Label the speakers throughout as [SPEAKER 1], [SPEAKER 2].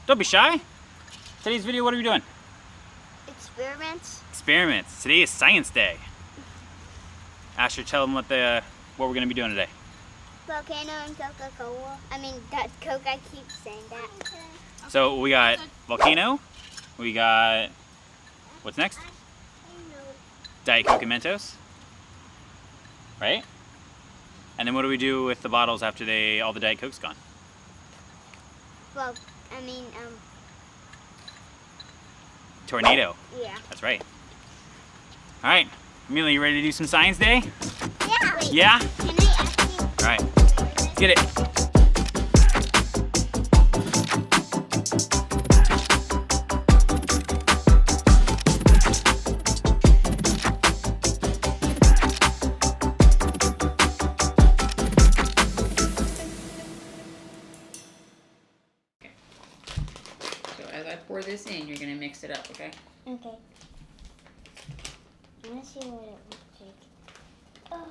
[SPEAKER 1] Don't be shy. Today's video, what are we doing?
[SPEAKER 2] Experiments.
[SPEAKER 1] Experiments. Today is Science Day. Asher, tell them what we're going to be doing today.
[SPEAKER 2] Volcano and Coca-Cola. I mean, that Coke, I keep saying that.
[SPEAKER 1] So we got Volcano. We got, what's next? Diet Coke and Mentos. Right? And then what do we do with the bottles after all the Diet Coke's gone?
[SPEAKER 2] Well,
[SPEAKER 1] Tornado.
[SPEAKER 2] Yeah.
[SPEAKER 1] That's right. All right, Amelia, you ready to do some Science Day?
[SPEAKER 2] Yeah.
[SPEAKER 1] Yeah?
[SPEAKER 2] Can I ask you?
[SPEAKER 1] All right, let's get it.
[SPEAKER 3] As I pour this in, you're gonna mix it up, okay?
[SPEAKER 2] Okay. I want to see what it looks like. Oh,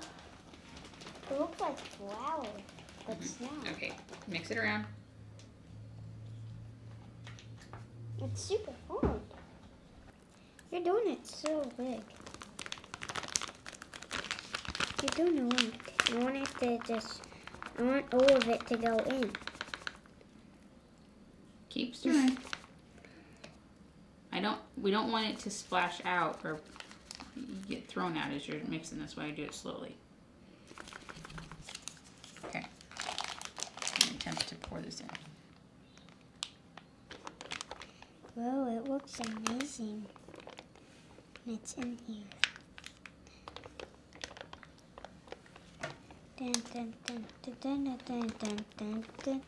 [SPEAKER 2] it looks like flour, but it's not.
[SPEAKER 3] Okay, mix it around.
[SPEAKER 2] It's super hard. You're doing it so big. You're doing it wrong. I want it to I want all of it to go in.
[SPEAKER 3] Keep stirring. We don't want it to splash out or get thrown out as you're mixing this way. Do it slowly. Okay. Attempt to pour this in.
[SPEAKER 2] Whoa, it looks amazing. And it's in here. Dun, dun, dun, dun, dun, dun, dun, dun, dun.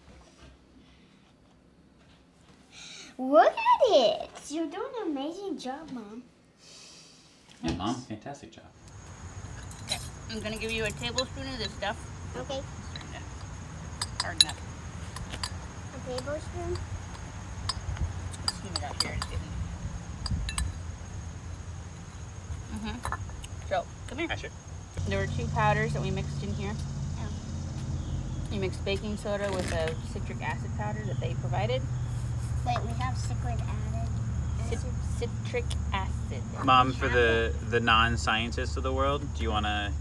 [SPEAKER 2] Look at it! You're doing an amazing job, Mom.
[SPEAKER 1] Yeah, Mom, fantastic job.
[SPEAKER 3] Okay, I'm gonna give you a tablespoon of this stuff.
[SPEAKER 2] Okay.
[SPEAKER 3] Harden up.
[SPEAKER 2] A tablespoon?
[SPEAKER 3] Steam it out here. It's getting. So, come here.
[SPEAKER 1] Asher.
[SPEAKER 3] There were 2 powders that we mixed in here. You mixed baking soda with a citric acid powder that they provided.
[SPEAKER 2] Wait, we have citric acid.
[SPEAKER 3] Citric acid.
[SPEAKER 1] Mom, for the non-scientists of the world, do you want to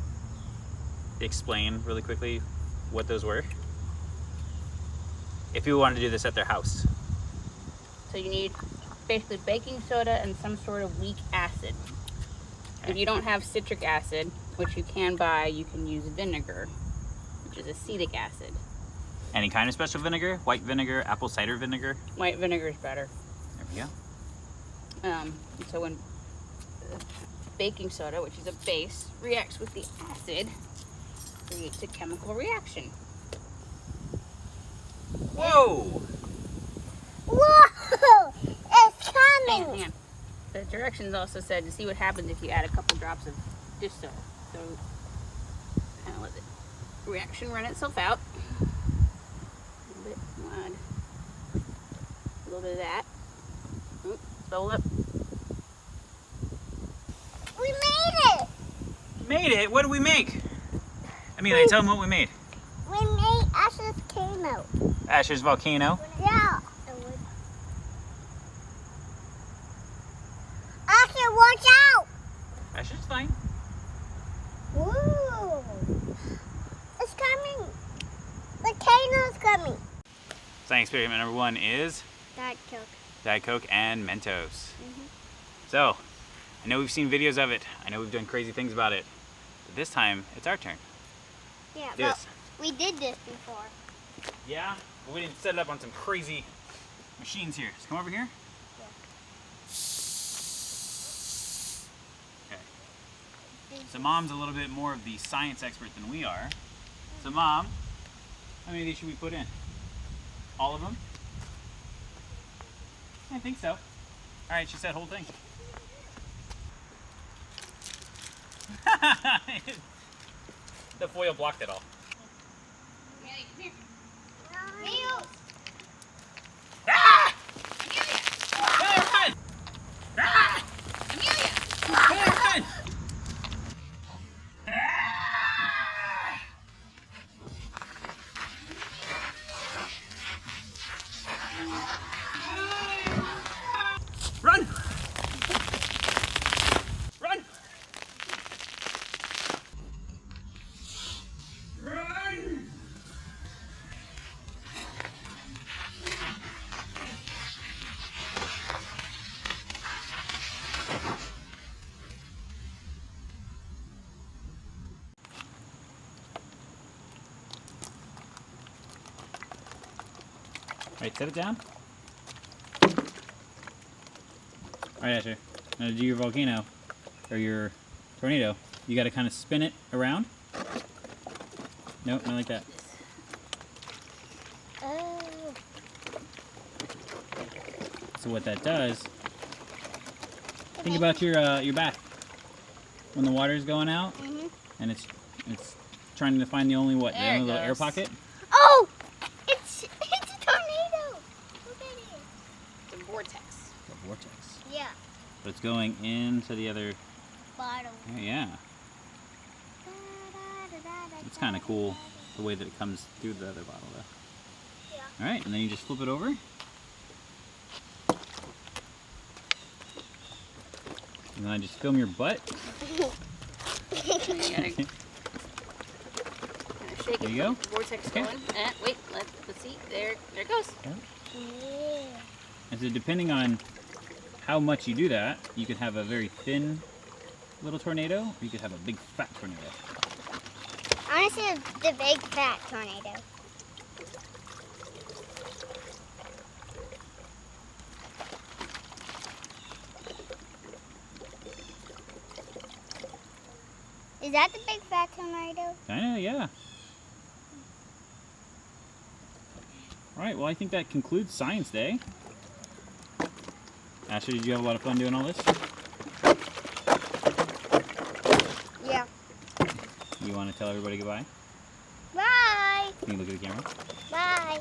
[SPEAKER 1] explain really quickly what those were? If you wanted to do this at their house.
[SPEAKER 3] So you need basically baking soda and some sort of weak acid.
[SPEAKER 1] Okay.
[SPEAKER 3] If you don't have citric acid, which you can buy, you can use vinegar, which is acetic acid.
[SPEAKER 1] Any kind of special vinegar? White vinegar, apple cider vinegar?
[SPEAKER 3] White vinegar is better.
[SPEAKER 1] There we go.
[SPEAKER 3] So when baking soda, which is a base, reacts with the acid, creates a chemical reaction.
[SPEAKER 1] Whoa!
[SPEAKER 2] Whoa! It's coming!
[SPEAKER 3] Hang on. The directions also said to see what happens if you add a couple drops of dish soda. So kind of let the reaction run itself out. A little bit mud. A little bit of that. Oop, roll up.
[SPEAKER 2] We made it!
[SPEAKER 1] Made it? What did we make? Amelia, tell them what we made.
[SPEAKER 2] We made Asher's volcano.
[SPEAKER 1] Asher's Volcano.
[SPEAKER 2] Yeah. Asher, watch out!
[SPEAKER 1] Asher's fine.
[SPEAKER 2] Woo! It's coming. Volcano's coming.
[SPEAKER 1] Science experiment number 1 is
[SPEAKER 2] Diet Coke.
[SPEAKER 1] Diet Coke and Mentos. So, I know we've seen videos of it. I know we've done crazy things about it. But this time, it's our turn.
[SPEAKER 2] Yeah,
[SPEAKER 1] Do
[SPEAKER 2] but
[SPEAKER 1] this.
[SPEAKER 2] we did this before.
[SPEAKER 1] Yeah? But we didn't set it up on some crazy machines here. So come over here. Okay. So Mom's a little bit more of the science expert than we are. So Mom, how many of these should we put in? All of them? I think so. All right, she said whole thing. The foil blocked it all.
[SPEAKER 3] Amelia, come here.
[SPEAKER 2] Meals.
[SPEAKER 1] Ah! Amelia, run! Ah!
[SPEAKER 3] Amelia!
[SPEAKER 1] Amelia, run! Ah! Run! Run! Run! Alright, set it down. Alright, Asher. Now to do your volcano, or your tornado, you gotta kind of spin it around. Nope, not like that.
[SPEAKER 2] Oh.
[SPEAKER 1] So what that does, think about your bath. When the water's going out, and it's trying to find the only what? The
[SPEAKER 3] There it
[SPEAKER 1] only little air
[SPEAKER 3] goes.
[SPEAKER 1] pocket?
[SPEAKER 2] Oh! It's a tornado! Look at it.
[SPEAKER 3] It's a vortex.
[SPEAKER 1] The vortex.
[SPEAKER 2] Yeah.
[SPEAKER 1] But it's going into the other.
[SPEAKER 2] Bottle.
[SPEAKER 1] Yeah. It's kind of cool the way that it comes through the other bottle, though.
[SPEAKER 2] Yeah.
[SPEAKER 1] All right, and then you just flip it over. And then I just film your butt.
[SPEAKER 3] You gotta kind of shake
[SPEAKER 1] There
[SPEAKER 3] it.
[SPEAKER 1] you go.
[SPEAKER 3] The vortex
[SPEAKER 1] Okay.
[SPEAKER 3] going. Wait, let's see. There it goes.
[SPEAKER 2] Yeah.
[SPEAKER 1] And so depending on how much you do that, you could have a very thin little tornado, or you could have a big fat tornado.
[SPEAKER 2] I want to see the big fat tornado. Is that the big fat tornado?
[SPEAKER 1] Kinda, yeah. All right, well I think that concludes Science Day. Ashley, did you have a lot of fun doing all this?
[SPEAKER 2] Yeah.
[SPEAKER 1] You want to tell everybody goodbye?
[SPEAKER 2] Bye.
[SPEAKER 1] Can you look at the camera?
[SPEAKER 2] Bye.